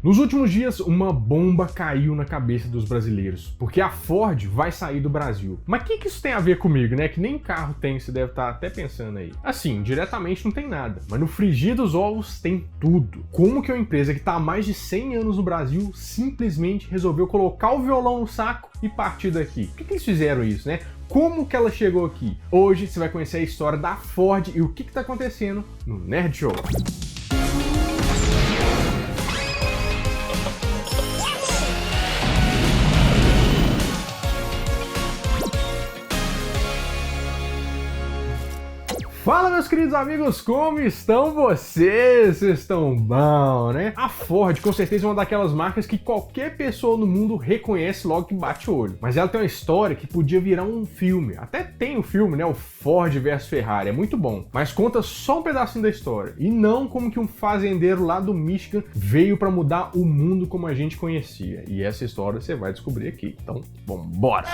Nos últimos dias, uma bomba caiu na cabeça dos brasileiros, porque a Ford vai sair do Brasil. Mas o que isso tem a ver comigo, né? Que nem carro tem, você deve estar até pensando aí. Assim, diretamente não tem nada, mas no frigir dos ovos tem tudo. Como que uma empresa que está há mais de 100 anos no Brasil simplesmente resolveu colocar o violão no saco e partir daqui? Por que eles fizeram isso, né? Como que ela chegou aqui? Hoje você vai conhecer a história da Ford e o que está acontecendo no Nerd Show. Fala, meus queridos amigos, como estão vocês? Vocês estão bom, né? A Ford com certeza é uma daquelas marcas que qualquer pessoa no mundo reconhece logo que bate o olho. Mas ela tem uma história que podia virar um filme. Até tem o filme, né? O Ford vs Ferrari. É muito bom. Mas conta só um pedacinho da história. E não como que um fazendeiro lá do Michigan veio para mudar o mundo como a gente conhecia. E essa história você vai descobrir aqui. Então, vambora!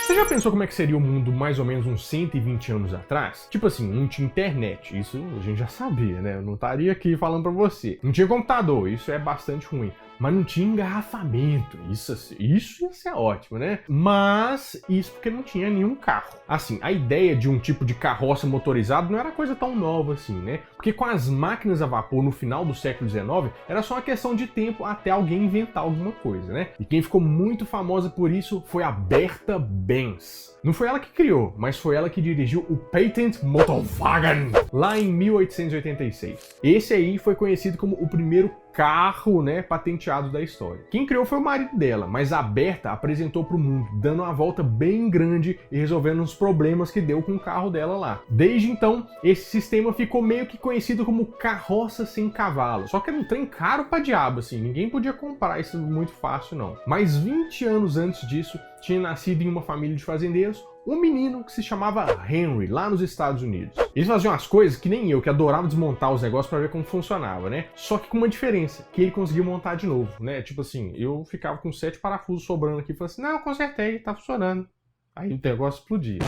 Você já pensou como é que seria o mundo mais ou menos uns 120 anos atrás? Tipo assim, não tinha internet, isso a gente já sabia, né? Eu não estaria aqui falando pra você. Não tinha computador, isso é bastante ruim. Mas não tinha engarrafamento, isso ia ser ótimo, né? Mas isso porque não tinha nenhum carro. Assim, a ideia de um tipo de carroça motorizado não era coisa tão nova assim, né? Porque com as máquinas a vapor no final do século XIX, era só uma questão de tempo até alguém inventar alguma coisa, né? E quem ficou muito famosa por isso foi a Bertha Benz. Não foi ela que criou, mas foi ela que dirigiu o Patent Motorwagen lá em 1886. Esse aí foi conhecido como o primeiro carro, né, patenteado da história. Quem criou foi o marido dela, mas a Bertha apresentou para o mundo, dando uma volta bem grande e resolvendo os problemas que deu com o carro dela lá. Desde então, esse sistema ficou meio que conhecido como carroça sem cavalo. Só que era um trem caro pra diabo, assim, ninguém podia comprar isso muito fácil não. Mas 20 anos antes disso, tinha nascido em uma família de fazendeiros um menino que se chamava Henry, lá nos Estados Unidos. Eles faziam as coisas que nem eu, que adorava desmontar os negócios pra ver como funcionava, né? Só que com uma diferença, que ele conseguiu montar de novo, né? Tipo assim, eu ficava com 7 parafusos sobrando aqui e falei assim, não, eu consertei, tá funcionando. Aí o negócio explodia.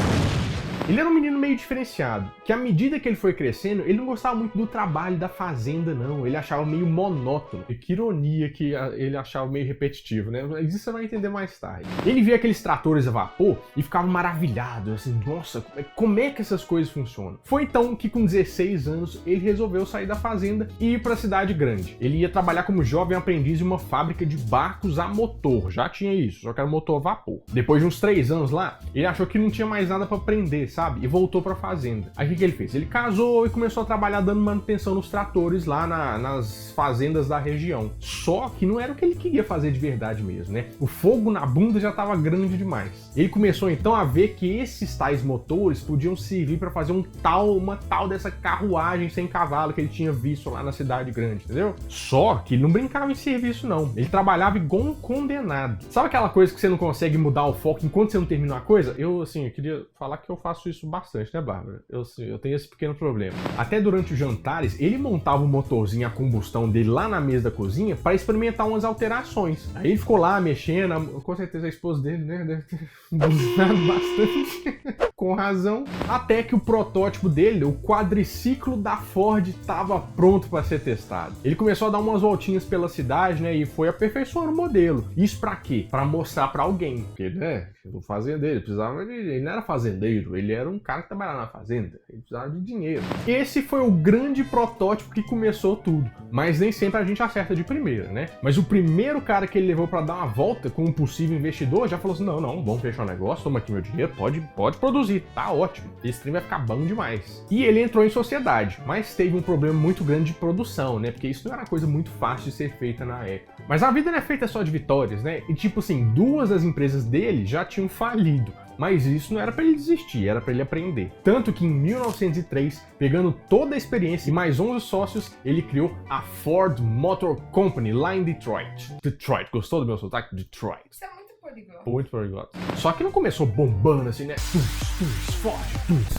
Ele era um menino meio diferenciado, que à medida que ele foi crescendo, ele não gostava muito do trabalho da fazenda, não. Ele achava meio monótono. E que ironia que ele achava meio repetitivo, né? Mas isso você vai entender mais tarde. Ele via aqueles tratores a vapor e ficava maravilhado, assim, nossa, como é que essas coisas funcionam? Foi então que com 16 anos ele resolveu sair da fazenda e ir para a cidade grande. Ele ia trabalhar como jovem aprendiz em uma fábrica de barcos a motor. Já tinha isso, só que era motor a vapor. Depois de uns 3 anos lá, ele achou que não tinha mais nada para aprender, sabe? E voltou pra fazenda. Aí o que ele fez? Ele casou e começou a trabalhar dando manutenção nos tratores lá nas fazendas da região. Só que não era o que ele queria fazer de verdade mesmo, né? O fogo na bunda já estava grande demais. Ele começou então a ver que esses tais motores podiam servir para fazer uma tal dessa carruagem sem cavalo que ele tinha visto lá na cidade grande, entendeu? Só que ele não brincava em serviço não. Ele trabalhava igual um condenado. Sabe aquela coisa que você não consegue mudar o foco enquanto você não termina a coisa? Eu queria falar que eu faço isso bastante, né, Bárbara? Eu tenho esse pequeno problema. Até durante os jantares, ele montava o motorzinho a combustão dele lá na mesa da cozinha para experimentar umas alterações. Aí ele ficou lá mexendo, com certeza a esposa dele, né, deve ter buzinado bastante. Com razão. Até que o protótipo dele, o quadriciclo da Ford, estava pronto para ser testado. Ele começou a dar umas voltinhas pela cidade, né, e foi aperfeiçoando o modelo. Isso para quê? Para mostrar para alguém. Porque, né, o fazendeiro ele não era fazendeiro, ele era um cara que trabalhava na fazenda, ele precisava de dinheiro. Esse foi o grande protótipo que começou tudo, mas nem sempre a gente acerta de primeira, né? Mas o primeiro cara que ele levou para dar uma volta com um possível investidor já falou assim, não, vamos fechar o negócio, toma aqui meu dinheiro, pode produzir, tá ótimo, esse trem vai ficar bom demais. E ele entrou em sociedade, mas teve um problema muito grande de produção, né? Porque isso não era uma coisa muito fácil de ser feita na época. Mas a vida não é feita só de vitórias, né? E tipo assim, 2 das empresas dele já tinham falido. Mas isso não era para ele desistir, era para ele aprender. Tanto que em 1903, pegando toda a experiência e mais 11 sócios, ele criou a Ford Motor Company lá em Detroit. Detroit, gostou do meu sotaque? Detroit. Isso é muito poliglota. Muito poliglota. Só que não começou bombando assim, né? Ford,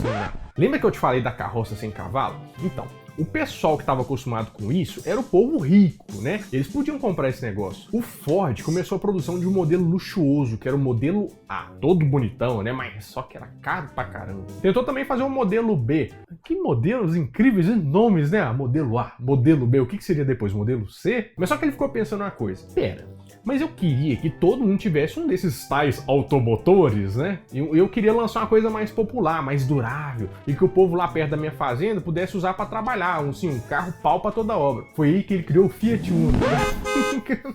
né? Lembra que eu te falei da carroça sem cavalo? Então, O pessoal que estava acostumado com isso era o povo rico, né? Eles podiam comprar esse negócio. O Ford começou a produção de um modelo luxuoso, que era o modelo A, todo bonitão, né? Mas só que era caro pra caramba. Tentou também fazer um modelo B. Que modelos incríveis de nomes, né? Modelo A, modelo B, o que seria depois? Modelo C? Mas só que ele ficou pensando uma coisa. Pera, mas eu queria que todo mundo tivesse um desses tais automotores, né? Eu queria lançar uma coisa mais popular, mais durável, e que o povo lá perto da minha fazenda pudesse usar para trabalhar, assim, um carro pau para toda obra. Foi aí que ele criou o Fiat Uno.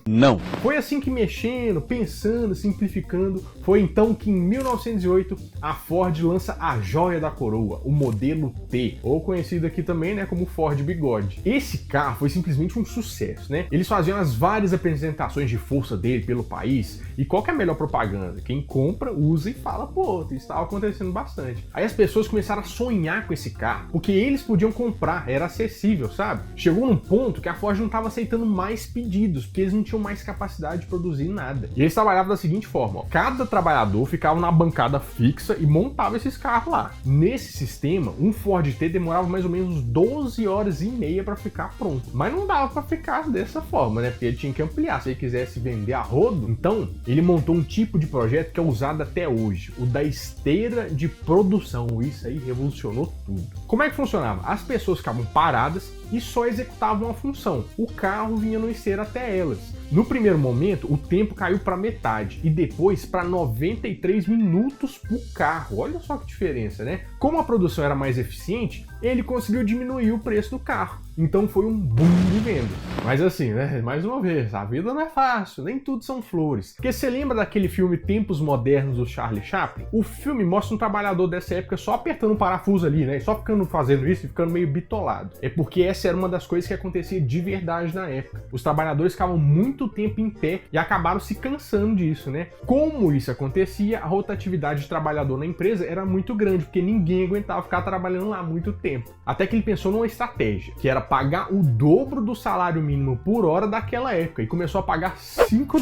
Não. Foi assim que mexendo, pensando, simplificando, foi então que em 1908 a Ford lança a joia da coroa, o modelo T, ou conhecido aqui também, né, como Ford Bigode. Esse carro foi simplesmente um sucesso, né? Eles faziam as várias apresentações de força dele pelo país, e qual que é a melhor propaganda? Quem compra, usa e fala, pô, isso estava acontecendo bastante. Aí as pessoas começaram a sonhar com esse carro, porque eles podiam comprar, era acessível, sabe? Chegou num ponto que a Ford não estava aceitando mais pedidos, porque eles não tinham mais capacidade de produzir nada. E eles trabalhavam da seguinte forma, ó, cada trabalhador ficava na bancada fixa e montava esses carros lá. Nesse sistema, um Ford T demorava mais ou menos 12 horas e meia para ficar pronto. Mas não dava para ficar dessa forma, né? Porque ele tinha que ampliar, se ele quisesse vender a rodo. Então, ele montou um tipo de projeto que é usado até hoje, o da esteira de produção. Isso aí revolucionou tudo. Como é que funcionava? As pessoas ficavam paradas e só executavam a função. O carro vinha no esteira até elas. No primeiro momento, o tempo caiu para metade e depois para 93 minutos por carro. Olha só que diferença, né? Como a produção era mais eficiente, ele conseguiu diminuir o preço do carro. Então foi um boom de vendas. Mas assim, né? Mais uma vez, a vida não é fácil, nem tudo são flores. Porque você lembra daquele filme Tempos Modernos do Charlie Chaplin? O filme mostra um trabalhador dessa época só apertando um parafuso ali, né? Só ficando fazendo isso e ficando meio bitolado. É porque essa era uma das coisas que acontecia de verdade na época. Os trabalhadores ficavam muito tempo em pé e acabaram se cansando disso, né? Como isso acontecia, a rotatividade de trabalhador na empresa era muito grande, porque ninguém aguentava ficar trabalhando lá muito tempo. Até que ele pensou numa estratégia, que era pagar o dobro do salário mínimo por hora daquela época, e começou a pagar $5.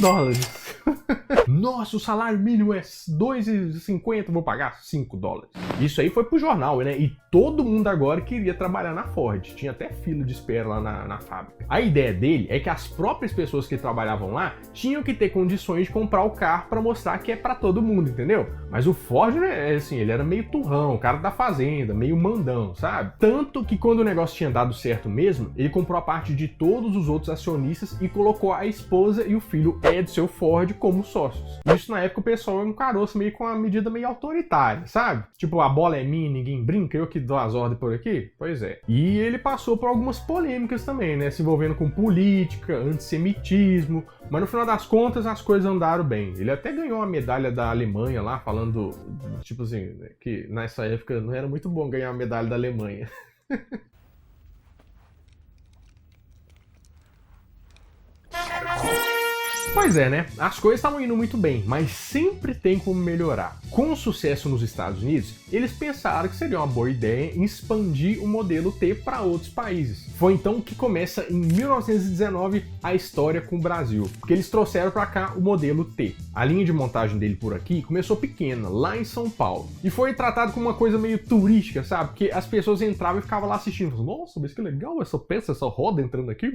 Nossa, o salário mínimo é $2,50, vou pagar $5. Isso aí foi pro jornal, né? E todo mundo agora queria trabalhar na Ford. Tinha até fila de espera lá na fábrica. A ideia dele é que as próprias pessoas que trabalhavam lá tinham que ter condições de comprar o carro para mostrar que é para todo mundo, entendeu? Mas o Ford, né, assim, ele era meio turrão, cara da fazenda, meio mandão, sabe? Tanto que quando o negócio tinha dado certo mesmo, ele comprou a parte de todos os outros acionistas e colocou a esposa e o filho Edsel Ford como sócios. Isso na época o pessoal encarou-se meio com uma medida meio autoritária, sabe? Tipo, a bola é minha, ninguém brinca, eu que dou as ordens por aqui? Pois é. E ele passou por algumas polêmicas também, né? Se envolvendo com política, antissemitismo, mas no final das contas as coisas andaram bem. Ele até ganhou a medalha da Alemanha lá, falando, tipo assim, que nessa época não era muito bom ganhar a medalha da Alemanha. Pois é, né? As coisas estavam indo muito bem, mas sempre tem como melhorar. Com o sucesso nos Estados Unidos, eles pensaram que seria uma boa ideia expandir o modelo T para outros países. Foi então que começa em 1919 a história com o Brasil, porque eles trouxeram para cá o modelo T. A linha de montagem dele por aqui começou pequena, lá em São Paulo, e foi tratado como uma coisa meio turística, sabe? Porque as pessoas entravam e ficavam lá assistindo. Nossa, mas que legal essa peça, essa roda entrando aqui.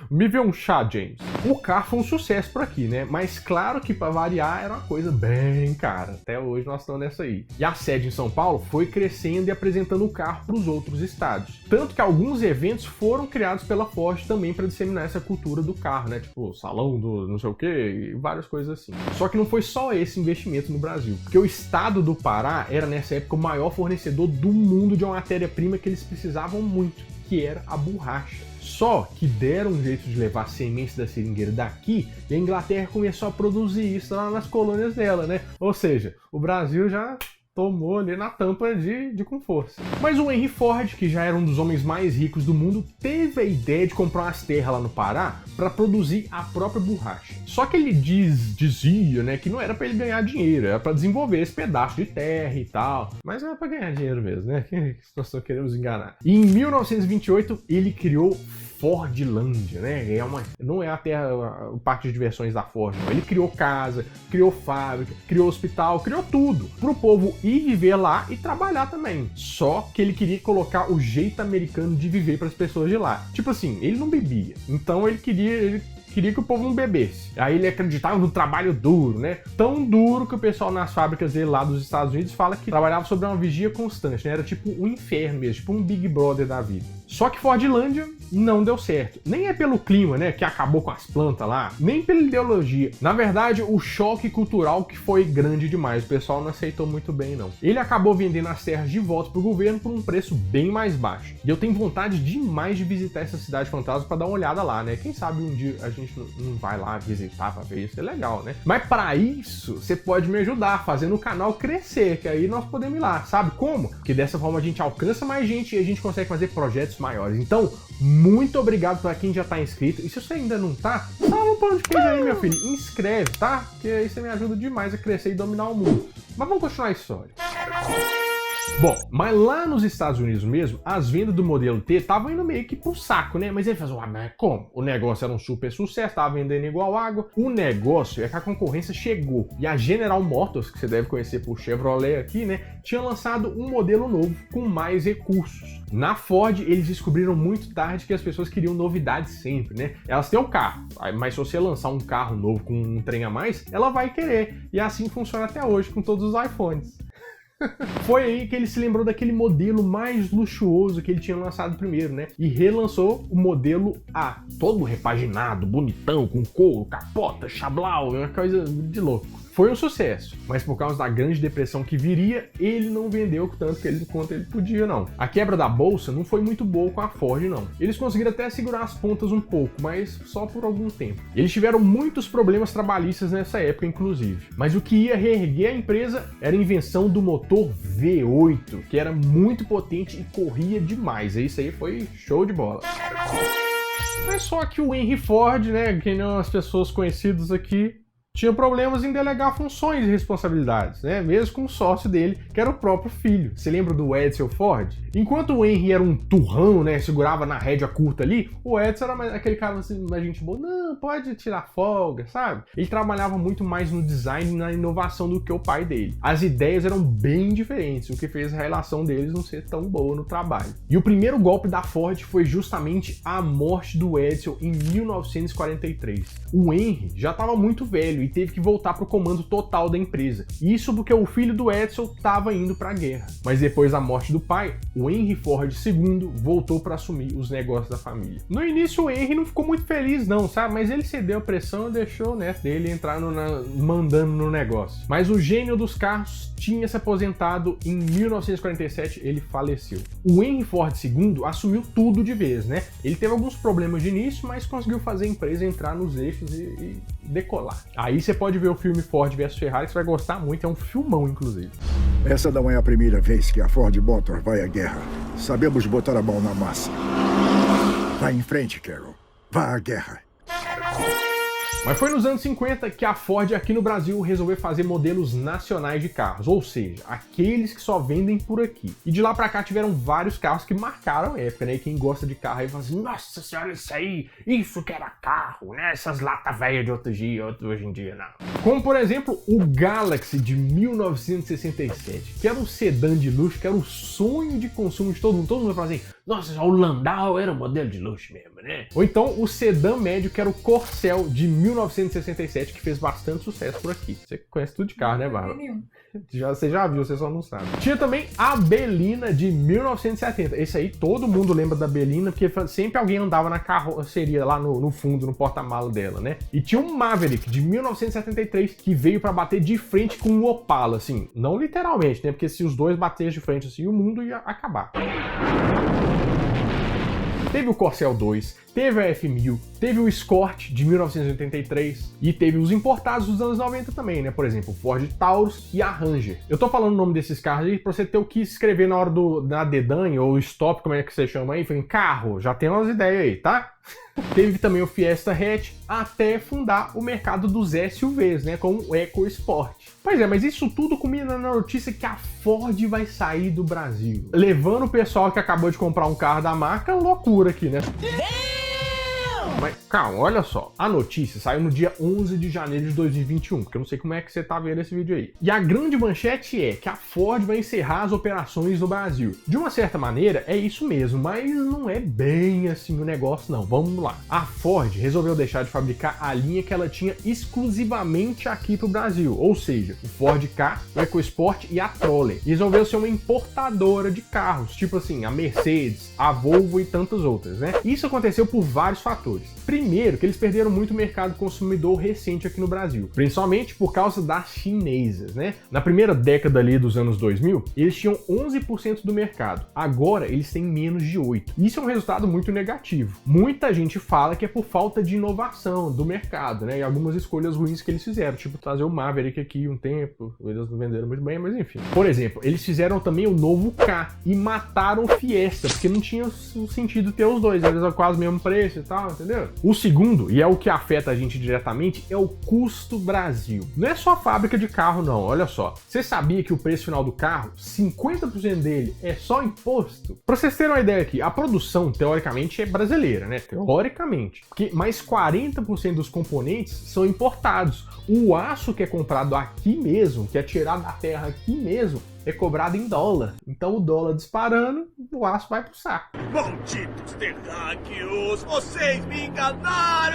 Me vê um chá, James. O carro foi um sucesso por aqui, né? Mas claro que para variar era uma coisa bem cara. Até hoje nós estamos nessa aí. E a sede em São Paulo foi crescendo e apresentando o carro para os outros estados. Tanto que alguns eventos foram criados pela Ford também para disseminar essa cultura do carro, né? Tipo, salão do não sei o que e várias coisas assim. Só que não foi só esse investimento no Brasil, porque o estado do Pará era nessa época o maior fornecedor do mundo de uma matéria-prima que eles precisavam muito, que era a borracha. Só que deram um jeito de levar sementes da seringueira daqui e a Inglaterra começou a produzir isso lá nas colônias dela, né? Ou seja, o Brasil já tomou ali na tampa com força. Mas o Henry Ford, que já era um dos homens mais ricos do mundo, teve a ideia de comprar umas terras lá no Pará para produzir a própria borracha. Só que ele dizia, né, que não era para ele ganhar dinheiro, era para desenvolver esse pedaço de terra e tal. Mas era para ganhar dinheiro mesmo, né? Que nós só queremos enganar. E em 1928 ele criou Fordlândia, né? Não é a terra, o parque de diversões da Ford, não. Ele criou casa, criou fábrica, criou hospital, criou tudo pro povo ir viver lá e trabalhar também. Só que ele queria colocar o jeito americano de viver para as pessoas de lá. Tipo assim, ele não bebia, então ele queria que o povo não bebesse. Aí ele acreditava no trabalho duro, né? Tão duro que o pessoal nas fábricas dele lá dos Estados Unidos fala que trabalhava sob uma vigia constante, né? Era tipo um inferno mesmo, tipo um Big Brother da vida. Só que Fordlândia não deu certo. Nem é pelo clima, né, que acabou com as plantas lá, nem pela ideologia. Na verdade, o choque cultural que foi grande demais. O pessoal não aceitou muito bem, não. Ele acabou vendendo as terras de volta pro governo por um preço bem mais baixo. E eu tenho vontade demais de visitar essa cidade fantasma pra dar uma olhada lá, né? Quem sabe um dia a gente não vai lá visitar pra ver isso, é legal, né? Mas pra isso, você pode me ajudar fazendo o canal crescer, que aí nós podemos ir lá. Sabe como? Porque dessa forma a gente alcança mais gente e a gente consegue fazer projetos maiores. Então, muito obrigado pra quem já tá inscrito. E se você ainda não tá, salva um pão de queijo aí, meu filho. Inscreve, tá? Porque aí você me ajuda demais a crescer e dominar o mundo. Mas vamos continuar a história. Bom, mas lá nos Estados Unidos mesmo, as vendas do modelo T estavam indo meio que pro saco, né? Mas ele falou, mas como? O negócio era um super sucesso, tava vendendo igual água. O negócio é que a concorrência chegou. E a General Motors, que você deve conhecer por Chevrolet aqui, né? Tinha lançado um modelo novo com mais recursos. Na Ford, eles descobriram muito tarde que as pessoas queriam novidades sempre, né? Elas têm o carro, mas se você lançar um carro novo com um trem a mais, ela vai querer. E assim funciona até hoje com todos os iPhones. Foi aí que ele se lembrou daquele modelo mais luxuoso que ele tinha lançado primeiro, né? E relançou o modelo A, todo repaginado, bonitão, com couro, capota, chablau, uma coisa de louco. Foi um sucesso, mas por causa da grande depressão que viria, ele não vendeu tanto quanto ele podia, não. A quebra da bolsa não foi muito boa com a Ford, não. Eles conseguiram até segurar as pontas um pouco, mas só por algum tempo. Eles tiveram muitos problemas trabalhistas nessa época, inclusive. Mas o que ia reerguer a empresa era a invenção do motor V8, que era muito potente e corria demais. Isso aí foi show de bola. Mas só que o Henry Ford, né, que nem as pessoas conhecidas aqui, tinha problemas em delegar funções e responsabilidades, né? Mesmo com o sócio dele, que era o próprio filho. Você lembra do Edsel Ford? Enquanto o Henry era um turrão, né? Segurava na rédea curta ali, o Edsel era mais, aquele cara assim, mais gente boa. Não, pode tirar folga, sabe? Ele trabalhava muito mais no design e na inovação do que o pai dele. As ideias eram bem diferentes, o que fez a relação deles não ser tão boa no trabalho. E o primeiro golpe da Ford foi justamente a morte do Edsel em 1943. O Henry já estava muito velho e teve que voltar para o comando total da empresa. Isso porque o filho do Edsel estava indo para a guerra. Mas depois da morte do pai, o Henry Ford II voltou para assumir os negócios da família. No início o Henry não ficou muito feliz não, sabe? Mas ele cedeu a pressão e deixou o neto dele entrar mandando no negócio. Mas o gênio dos carros tinha se aposentado em 1947, ele faleceu. O Henry Ford II assumiu tudo de vez, né? Ele teve alguns problemas de início, mas conseguiu fazer a empresa entrar nos eixos e decolar. Aí você pode ver o filme Ford vs Ferrari, que você vai gostar muito, é um filmão, inclusive. Essa não é a primeira vez que a Ford Motor vai à guerra. Sabemos botar a mão na massa. Vá em frente, Carol. Vá à guerra. Mas foi nos anos 50 que a Ford aqui no Brasil resolveu fazer modelos nacionais de carros, ou seja, aqueles que só vendem por aqui. E de lá pra cá tiveram vários carros que marcaram a época, né? E quem gosta de carro aí fala assim, nossa senhora, isso que era carro, né? Essas latas velhas de outro dia, hoje em dia não. Como por exemplo, o Galaxy de 1967, que era um sedã de luxo, que era o sonho de consumo de todo mundo. Todo mundo fala assim, nossa, o Landau era um modelo de luxo mesmo, né? Ou então o sedã médio, que era o Corcel de 1967, que fez bastante sucesso por aqui. Você conhece tudo de carro, né, Bárbara? Você já viu, você só não sabe. Tinha também a Belina de 1970. Esse aí todo mundo lembra da Belina, porque sempre alguém andava na carroceria lá no fundo, no porta-malas dela, né? E tinha um Maverick de 1973 que veio pra bater de frente com um Opala, assim. Não literalmente, né? Porque se os dois batessem de frente assim, o mundo ia acabar. Teve o Corcel 2, teve a F1000, teve o Escort de 1983 e teve os importados dos anos 90 também, né? Por exemplo, o Ford Taurus e a Ranger. Eu tô falando o nome desses carros aí pra você ter o que escrever na hora da dedanha ou stop, como é que você chama aí? Foi em carro, já tem umas ideias aí, tá? Teve também o Fiesta Hatch, até fundar o mercado dos SUVs, né? Com o EcoSport. Pois é, mas isso tudo combina na notícia que a Ford vai sair do Brasil. Levando o pessoal que acabou de comprar um carro da marca, loucura aqui, né? Mas calma, olha só. A notícia saiu no dia 11 de janeiro de 2021, porque eu não sei como é que você tá vendo esse vídeo aí. E a grande manchete é que a Ford vai encerrar as operações no Brasil. De uma certa maneira, é isso mesmo, mas não é bem assim o negócio não. Vamos lá. A Ford resolveu deixar de fabricar a linha que ela tinha exclusivamente aqui pro Brasil, ou seja, o Ford Ka, o EcoSport e a Troller. E resolveu ser uma importadora de carros, tipo assim, a Mercedes, a Volvo e tantas outras, né? Isso aconteceu por vários fatores. Primeiro, que eles perderam muito o mercado consumidor recente aqui no Brasil, principalmente por causa das chinesas, né? Na primeira década ali dos anos 2000, eles tinham 11% do mercado. Agora, eles têm menos de 8%. Isso é um resultado muito negativo. Muita gente fala que é por falta de inovação do mercado, né? E algumas escolhas ruins que eles fizeram, tipo trazer o Maverick aqui um tempo, eles não venderam muito bem, mas enfim. Por exemplo, eles fizeram também o novo Ka e mataram o Fiesta, porque não tinha sentido ter os dois, eles eram quase o mesmo preço e tal, entendeu? O segundo, e é o que afeta a gente diretamente, é o custo Brasil. Não é só fábrica de carro não, olha só. Você sabia que o preço final do carro, 50% dele é só imposto? Pra vocês terem uma ideia aqui, a produção, teoricamente, é brasileira, né? Teoricamente. Porque mais 40% dos componentes são importados. O aço que é comprado aqui mesmo, que é tirado da terra aqui mesmo, é cobrado em dólar. Então o dólar disparando, o aço vai pro saco. Malditos terráqueos, vocês me enganaram!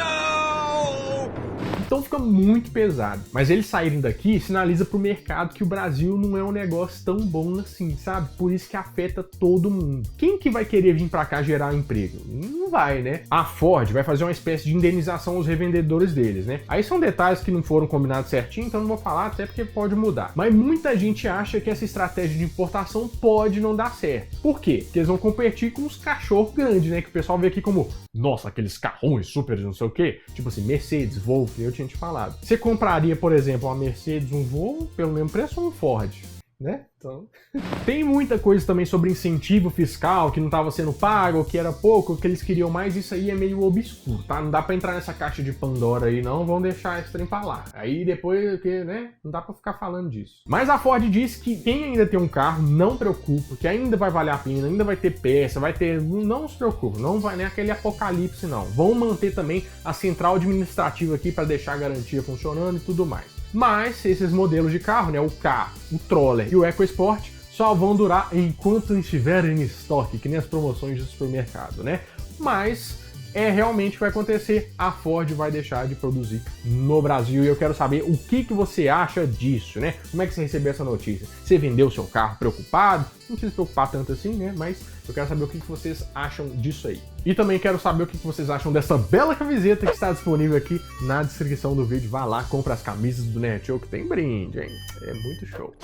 Então fica muito pesado. Mas eles saírem daqui sinaliza pro mercado que o Brasil não é um negócio tão bom assim, sabe? Por isso que afeta todo mundo. Quem que vai querer vir pra cá gerar emprego? Não vai, né? A Ford vai fazer uma espécie de indenização aos revendedores deles, né? Aí são detalhes que não foram combinados certinho, então não vou falar até porque pode mudar. Mas muita gente acha que essa estratégia de importação pode não dar certo. Por quê? Porque eles vão competir com os cachorros grandes, né? Que o pessoal vê aqui como, nossa, aqueles carrões super não sei o quê. Tipo assim, Mercedes, Volvo, eu tinha te falado. Você compraria, por exemplo, uma Mercedes, um Volvo, pelo mesmo preço ou um Ford? Né? Então... Tem muita coisa também sobre incentivo fiscal que não estava sendo pago, ou que era pouco, que eles queriam mais, isso aí é meio obscuro, tá? Não dá pra entrar nessa caixa de Pandora aí não, vão deixar esse trem pra lá. Aí depois, né, não dá pra ficar falando disso. Mas a Ford disse que quem ainda tem um carro, não preocupa, que ainda vai valer a pena, ainda vai ter peça, vai ter... Não se preocupe, não vai nem aquele apocalipse não. Vão manter também a central administrativa aqui para deixar a garantia funcionando e tudo mais. Mas esses modelos de carro, né, o Ka, o Troller e o EcoSport, só vão durar enquanto estiverem em estoque, que nem as promoções de supermercado, né? Mas realmente o que vai acontecer, a Ford vai deixar de produzir no Brasil e eu quero saber o que você acha disso, né? Como é que você recebeu essa notícia? Você vendeu o seu carro preocupado? Não precisa se preocupar tanto assim, né? Mas eu quero saber o que vocês acham disso aí. E também quero saber o que vocês acham dessa bela camiseta que está disponível aqui na descrição do vídeo. Vá lá, compra as camisas do Nerd Show que tem brinde, hein? É muito show.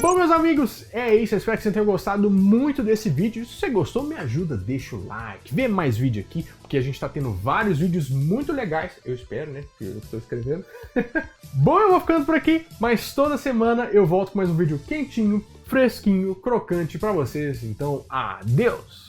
Bom, meus amigos, é isso. Eu espero que você tenha gostado muito desse vídeo. Se você gostou, me ajuda, deixa o like. Vê mais vídeo aqui, porque a gente tá tendo vários vídeos muito legais. Eu espero, né? Porque eu estou escrevendo. Bom, eu vou ficando por aqui, mas toda semana eu volto com mais um vídeo quentinho, fresquinho, crocante pra vocês. Então, adeus!